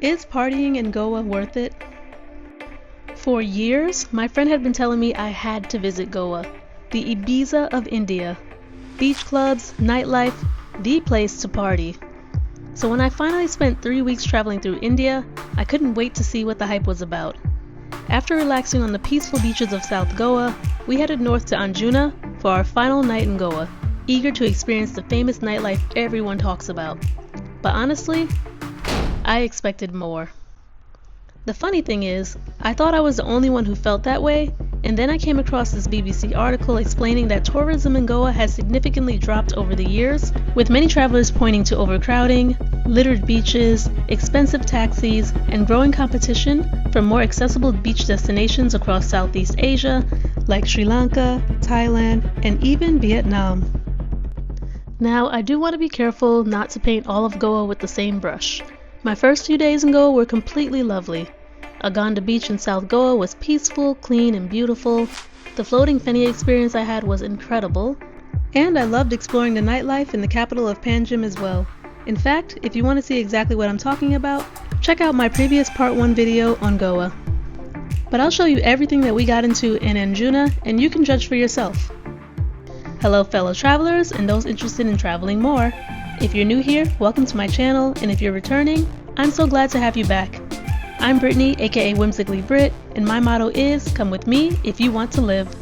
Is partying in Goa worth it? For years, my friend had been telling me I had to visit Goa, the Ibiza of India. Beach clubs, nightlife, the place to party. So when I finally spent 3 weeks traveling through India, I couldn't wait to see what the hype was about. After relaxing on the peaceful beaches of South Goa, we headed north to Anjuna for our final night in Goa, eager to experience the famous nightlife everyone talks about. But honestly, I expected more. The funny thing is, I thought I was the only one who felt that way, and then I came across this BBC article explaining that tourism in Goa has significantly dropped over the years, with many travelers pointing to overcrowding, littered beaches, expensive taxis, and growing competition from more accessible beach destinations across Southeast Asia, like Sri Lanka, Thailand, and even Vietnam. Now, I do want to be careful not to paint all of Goa with the same brush. My first few days in Goa were completely lovely. Anjuna Beach in South Goa was peaceful, clean, and beautiful. The floating feni experience I had was incredible. And I loved exploring the nightlife in the capital of Panjim as well. In fact, if you want to see exactly what I'm talking about, check out my previous part 1 video on Goa. But I'll show you everything that we got into in Anjuna, and you can judge for yourself. Hello fellow travelers and those interested in traveling more. If you're new here, welcome to my channel, and if you're returning, I'm so glad to have you back. I'm Brittany, aka Whimsically Britt, and my motto is, come with me if you want to live.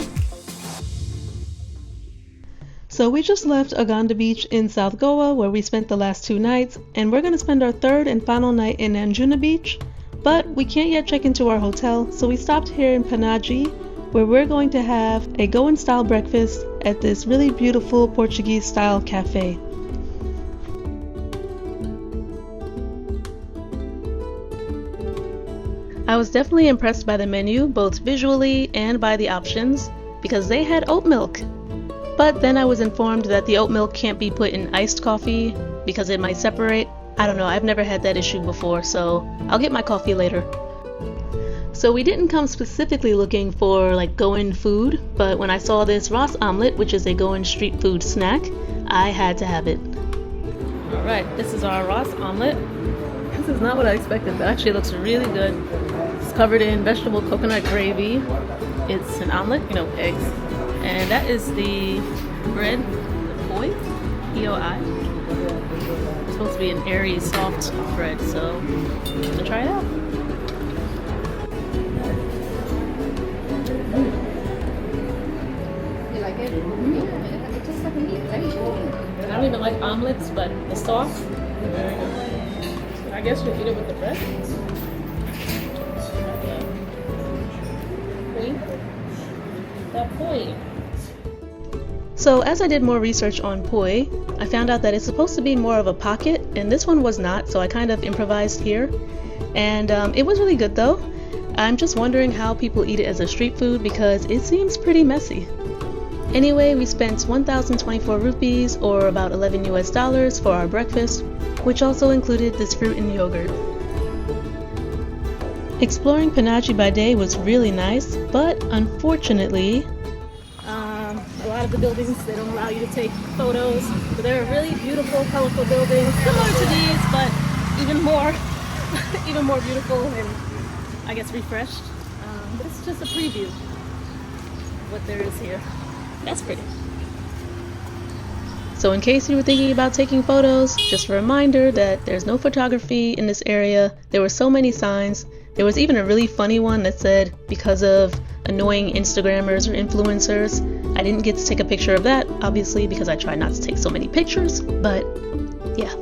So we just left Anjuna Beach in South Goa, where we spent the last 2 nights, and we're going to spend our third and final night in Anjuna Beach, but we can't yet check into our hotel, so we stopped here in Panaji, where we're going to have a Goan style breakfast at this really beautiful Portuguese style cafe. I was definitely impressed by the menu, both visually and by the options, because they had oat milk. But then I was informed that the oat milk can't be put in iced coffee because it might separate. I don't know, I've never had that issue before, so I'll get my coffee later. So we didn't come specifically looking for like Goan food, but when I saw this Ras omelet, which is a Goan street food snack, I had to have it. Alright, this is our Ras omelet. This is not what I expected, but actually it looks really good. It's covered in vegetable coconut gravy. It's an omelet, eggs. And that is the bread, the poi, P-O-I. It's supposed to be an airy, soft bread, so I'm gonna try it out. You like it? Yeah, it's just like a meat, right? I don't even like omelets, but the sauce, very good. I guess you eat it with the bread. That poi. So as I did more research on poi, I found out that it's supposed to be more of a pocket, and this one was not, so I kind of improvised here. And it was really good though. I'm just wondering how people eat it as a street food because it seems pretty messy. Anyway, we spent 1,024 rupees, or about $11 US, for our breakfast, which also included this fruit and yogurt. Exploring Panaji by day was really nice, but unfortunately, a lot of the buildings, they don't allow you to take photos, but they're really beautiful, colorful buildings, similar to these, but even more, even more beautiful and I guess refreshed. But it's just a preview of what there is here. That's pretty. So in case you were thinking about taking photos, just a reminder that there's no photography in this area. There were so many signs. There was even a really funny one that said, because of annoying Instagrammers or influencers. I didn't get to take a picture of that, obviously, because I try not to take so many pictures, but yeah.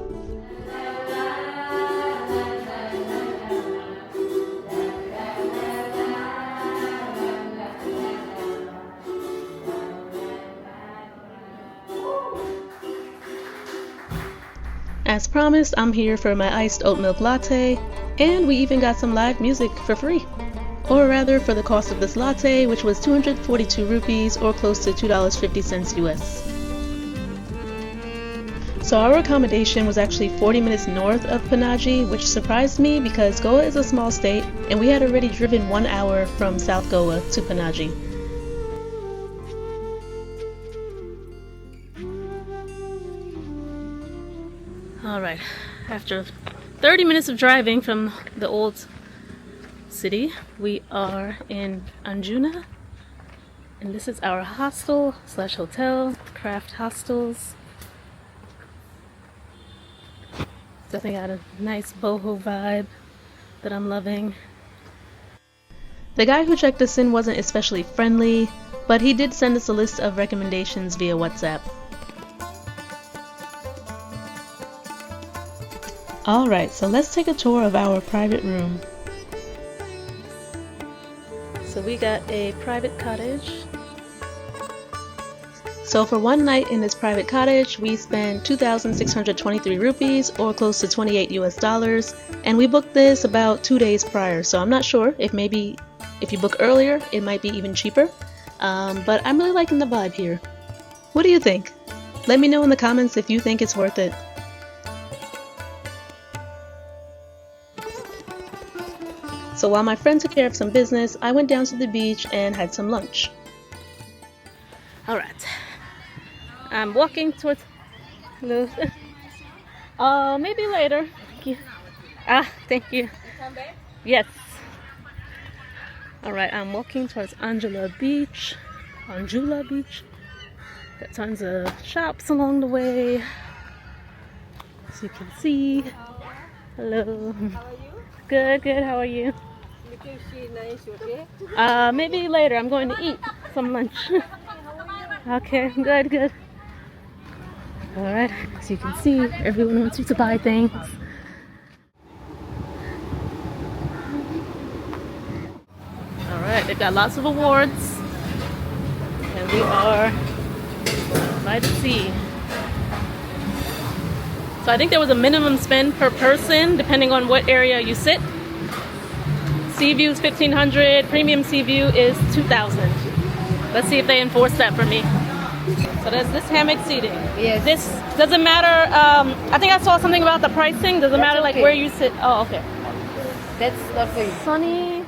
As promised, I'm here for my iced oat milk latte, and we even got some live music for free. Or rather, for the cost of this latte, which was 242 rupees, or close to $2.50 US. So our accommodation was actually 40 minutes north of Panaji, which surprised me because Goa is a small state, and we had already driven 1 hour from South Goa to Panaji. Alright, after 30 minutes of driving from the old city. We are in Anjuna, and this is our hostel slash hotel, Craft Hostels. Definitely got a nice boho vibe that I'm loving. The guy who checked us in wasn't especially friendly, but he did send us a list of recommendations via WhatsApp. Alright, so let's take a tour of our private room. So we got a private cottage. So for one night in this private cottage, we spent 2,623 rupees, or close to 28 US dollars, and we booked this about 2 days prior, so I'm not sure if maybe if you book earlier, it might be even cheaper, but I'm really liking the vibe here. What do you think? Let me know in the comments if you think it's worth it. So while my friend took care of some business, I went down to the beach and had some lunch. Alright. I'm walking towards... Hello. Maybe later. Thank you. Thank you. Yes. Alright, I'm walking towards Anjuna Beach. Got tons of shops along the way. As you can see. Hello. How are you? Good, good. How are you? Looking nice, okay? Maybe later. I'm going to eat some lunch. Okay, good, good. Alright, as you can see, everyone wants you to buy things. Alright, they've got lots of awards. And we are by the sea. So I think there was a minimum spend per person depending on what area you sit. Sea view is 1,500, premium sea view is 2,000. Let's see if they enforce that for me. So there's this hammock seating. Yes. This doesn't matter. I think I saw something about the pricing. Doesn't matter like okay. where you sit. Oh, okay. That's not for you. Sunny.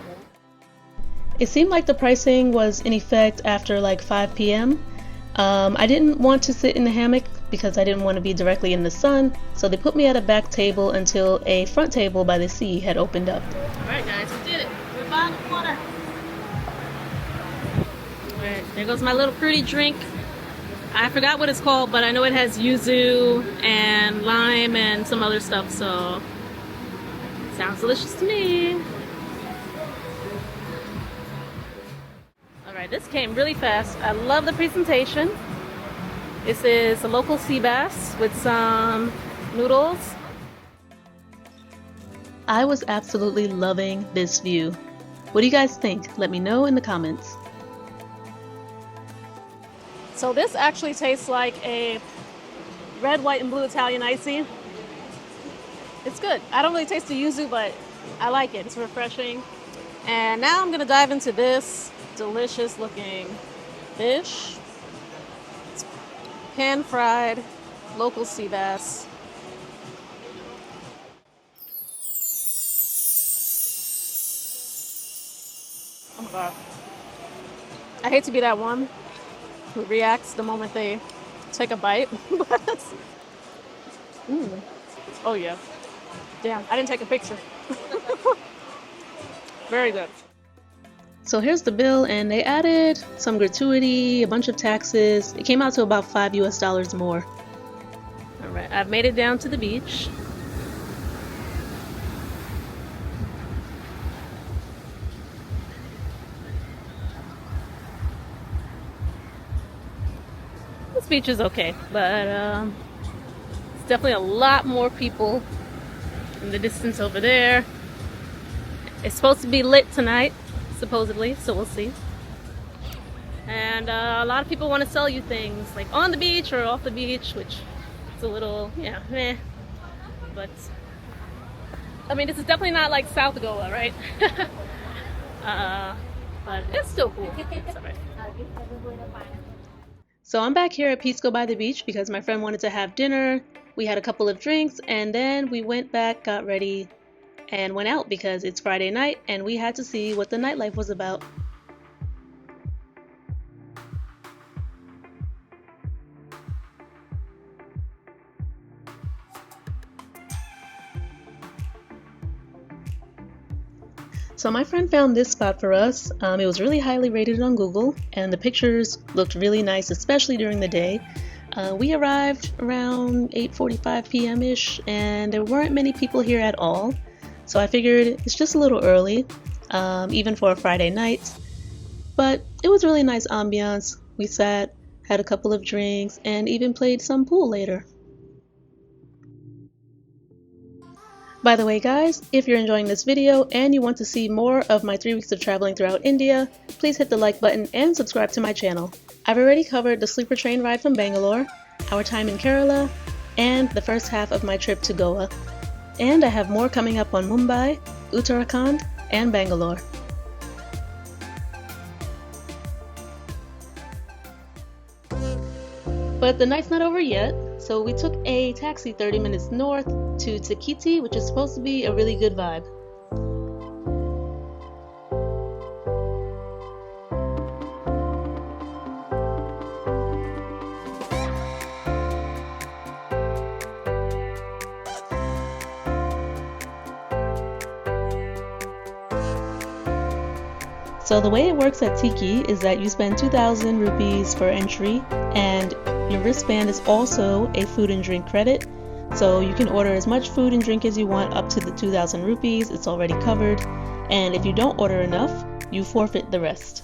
It seemed like the pricing was in effect after like 5 p.m. I didn't want to sit in the hammock because I didn't want to be directly in the sun, so they put me at a back table until a front table by the sea had opened up. Alright guys, we did it. We're by the water. Alright, there goes my little fruity drink. I forgot what it's called, but I know it has yuzu and lime and some other stuff, so sounds delicious to me. Alright, this came really fast. I love the presentation. This is a local sea bass with some noodles. I was absolutely loving this view. What do you guys think? Let me know in the comments. So this actually tastes like a red, white, and blue Italian icy. It's good. I don't really taste the yuzu, but I like it. It's refreshing. And now I'm gonna dive into this delicious looking fish. It's pan fried, local sea bass. Oh my god. I hate to be that one who reacts the moment they take a bite. Oh yeah. Damn, I didn't take a picture. Very good. So here's the bill, and they added some gratuity, a bunch of taxes. It came out to about $5 US more. Alright, I've made it down to the beach. This beach is okay, but it's definitely a lot more people in the distance over there. It's supposed to be lit tonight, supposedly, so we'll see. And a lot of people want to sell you things like on the beach or off the beach, which is a little, yeah, meh. But I mean, this is definitely not like South Goa, right? But it's still cool. It's all right. So I'm back here at Pisco by the beach because my friend wanted to have dinner. We had a couple of drinks and then we went back, got ready, and went out because it's Friday night and we had to see what the nightlife was about. So my friend found this spot for us. It was really highly rated on Google, and the pictures looked really nice, especially during the day. We arrived around 8:45 p.m.-ish, and there weren't many people here at all. So I figured it's just a little early, even for a Friday night. But it was really nice ambiance. We sat, had a couple of drinks, and even played some pool later. By the way, guys, if you're enjoying this video and you want to see more of my 3 weeks of traveling throughout India, please hit the like button and subscribe to my channel. I've already covered the sleeper train ride from Bangalore, our time in Kerala, and the first half of my trip to Goa. And I have more coming up on Mumbai, Uttarakhand, and Bangalore. But the night's not over yet, so we took a taxi 30 minutes north to Tikiti, which is supposed to be a really good vibe. So the way it works at Tiki is that you spend 2,000 rupees for entry, and your wristband is also a food and drink credit. So you can order as much food and drink as you want up to the 2,000 rupees. It's already covered. And if you don't order enough, you forfeit the rest.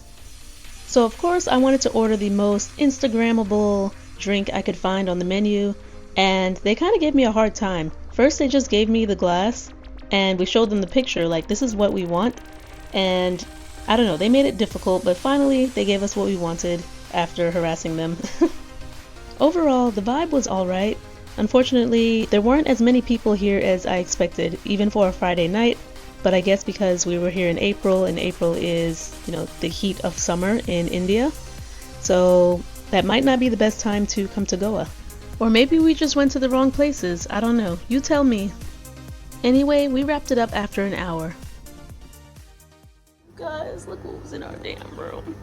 So of course I wanted to order the most Instagrammable drink I could find on the menu, and they kind of gave me a hard time. First they just gave me the glass, and we showed them the picture like this is what we want, and I don't know, they made it difficult, but finally they gave us what we wanted after harassing them. Overall, the vibe was alright. Unfortunately, there weren't as many people here as I expected, even for a Friday night, but I guess because we were here in April, and April is, the heat of summer in India, so that might not be the best time to come to Goa. Or maybe we just went to the wrong places, I don't know, you tell me. Anyway, we wrapped it up after an hour. Guys, look what was in our damn room.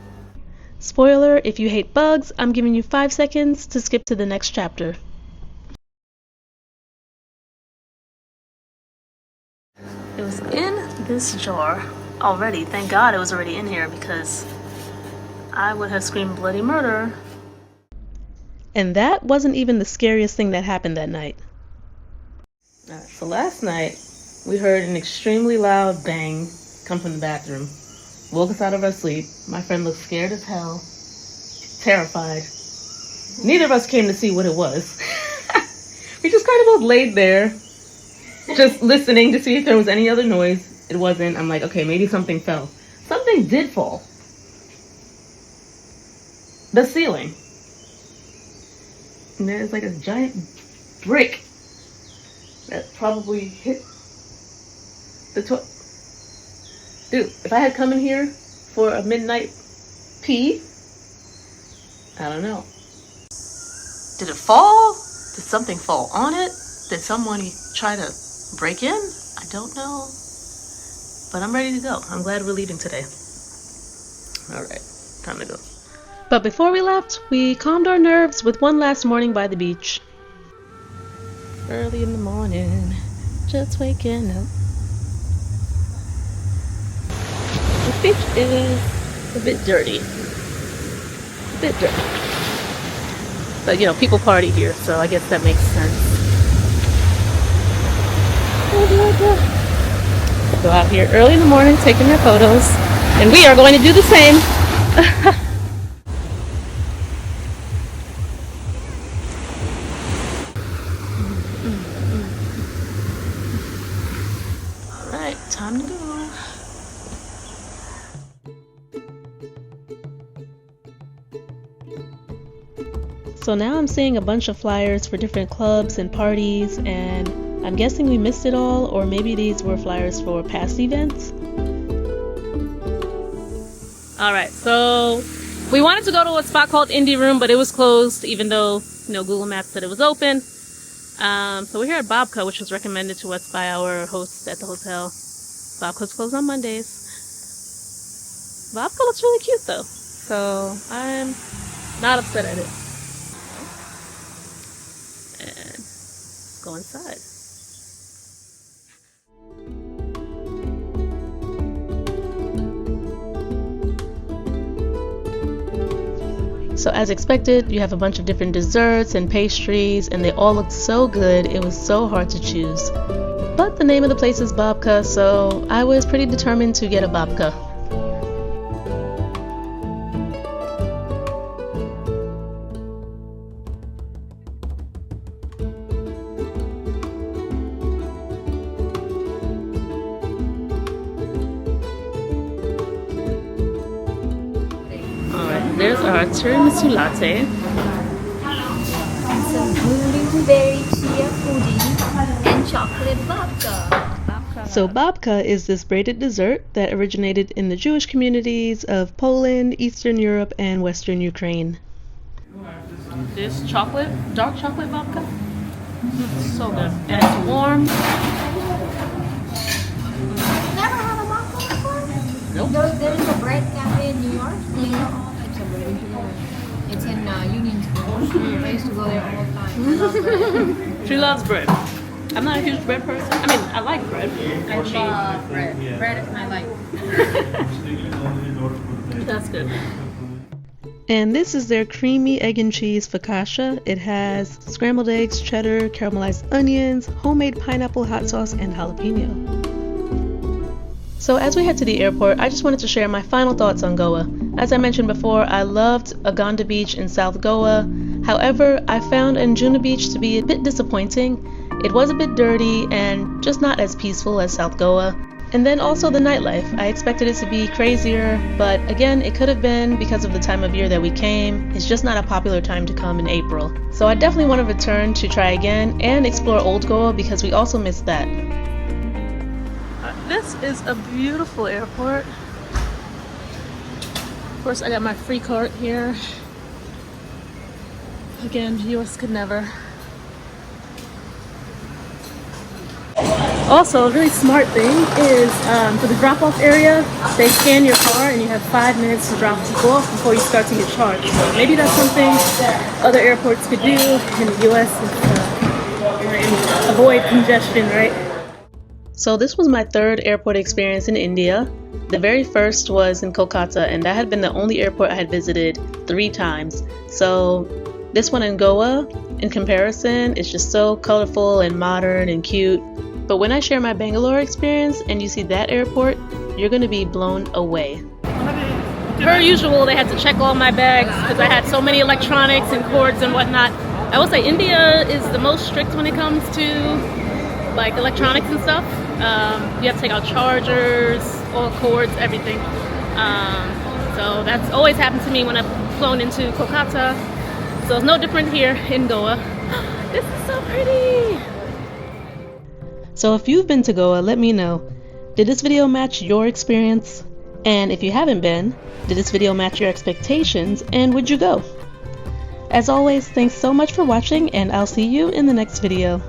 Spoiler, if you hate bugs, I'm giving you 5 seconds to skip to the next chapter. It was in this jar already. Thank God it was already in here, because I would have screamed bloody murder. And that wasn't even the scariest thing that happened that night. Alright, so last night we heard an extremely loud bang come from the bathroom. Woke us out of our sleep. My friend looked scared as hell, terrified. Neither of us came to see what it was. We just kind of both laid there, just listening to see if there was any other noise. It wasn't. I'm like, okay, maybe something fell. Something did fall. The ceiling. And there's like a giant brick that probably hit the toilet. Dude, if I had come in here for a midnight pee, I don't know. Did it fall? Did something fall on it? Did someone try to break in? I don't know. But I'm ready to go. I'm glad we're leaving today. Alright, time to go. But before we left, we calmed our nerves with one last morning by the beach. Early in the morning, just waking up. The beach is a bit dirty. A bit dirty. But people party here, so I guess that makes sense. Go out here early in the morning taking their photos, and we are going to do the same. Alright, time to go. So now I'm seeing a bunch of flyers for different clubs and parties, and I'm guessing we missed it all, or maybe these were flyers for past events. Alright, so we wanted to go to a spot called Indie Room, but it was closed, even though Google Maps said it was open. So we're here at Babka, which was recommended to us by our host at the hotel. Babka's closed on Mondays. Babka looks really cute though, so I'm not upset at it. And let's go inside. So as expected, you have a bunch of different desserts and pastries, and they all looked so good, it was so hard to choose. But the name of the place is babka, so I was pretty determined to get a babka. There's our tiramisu latte. Some blueberry chia pudding and chocolate babka. So babka is this braided dessert that originated in the Jewish communities of Poland, Eastern Europe, and Western Ukraine. This dark chocolate babka, it's so good. And it's warm. Never had a babka before? Nope. There is a bread cafe in New York. You know all types of bread. It's in Union Square. I used to go there all the time. I love bread. She loves bread. I'm not a huge bread person. I mean, I like bread. I love bread. Bread is my life. That's good. And this is their creamy egg and cheese focaccia. It has scrambled eggs, cheddar, caramelized onions, homemade pineapple hot sauce, and jalapeno. So as we head to the airport, I just wanted to share my final thoughts on Goa. As I mentioned before, I loved Anjuna Beach in South Goa. However, I found Anjuna Beach to be a bit disappointing. It was a bit dirty and just not as peaceful as South Goa. And then also the nightlife. I expected it to be crazier, but again, it could have been because of the time of year that we came. It's just not a popular time to come in April. So I definitely want to return to try again and explore Old Goa because we also missed that. This is a beautiful airport. Of course, I got my free card here. Again, US could never. Also, a really smart thing is for the drop-off area, they scan your car and you have 5 minutes to drop people off before you start to get charged. So maybe that's something other airports could do in the US and avoid congestion, right? So this was my third airport experience in India. The very first was in Kolkata, and that had been the only airport I had visited 3 times. So this one in Goa, in comparison, is just so colorful and modern and cute. But when I share my Bangalore experience and you see that airport, you're going to be blown away. Per usual, they had to check all my bags because I had so many electronics and cords and whatnot. I will say India is the most strict when it comes to like electronics and stuff. You have to take out chargers, all cords, everything. So that's always happened to me when I've flown into Kolkata. So it's no different here in Goa. This is so pretty! So if you've been to Goa, let me know. Did this video match your experience? And if you haven't been, did this video match your expectations, and would you go? As always, thanks so much for watching, and I'll see you in the next video.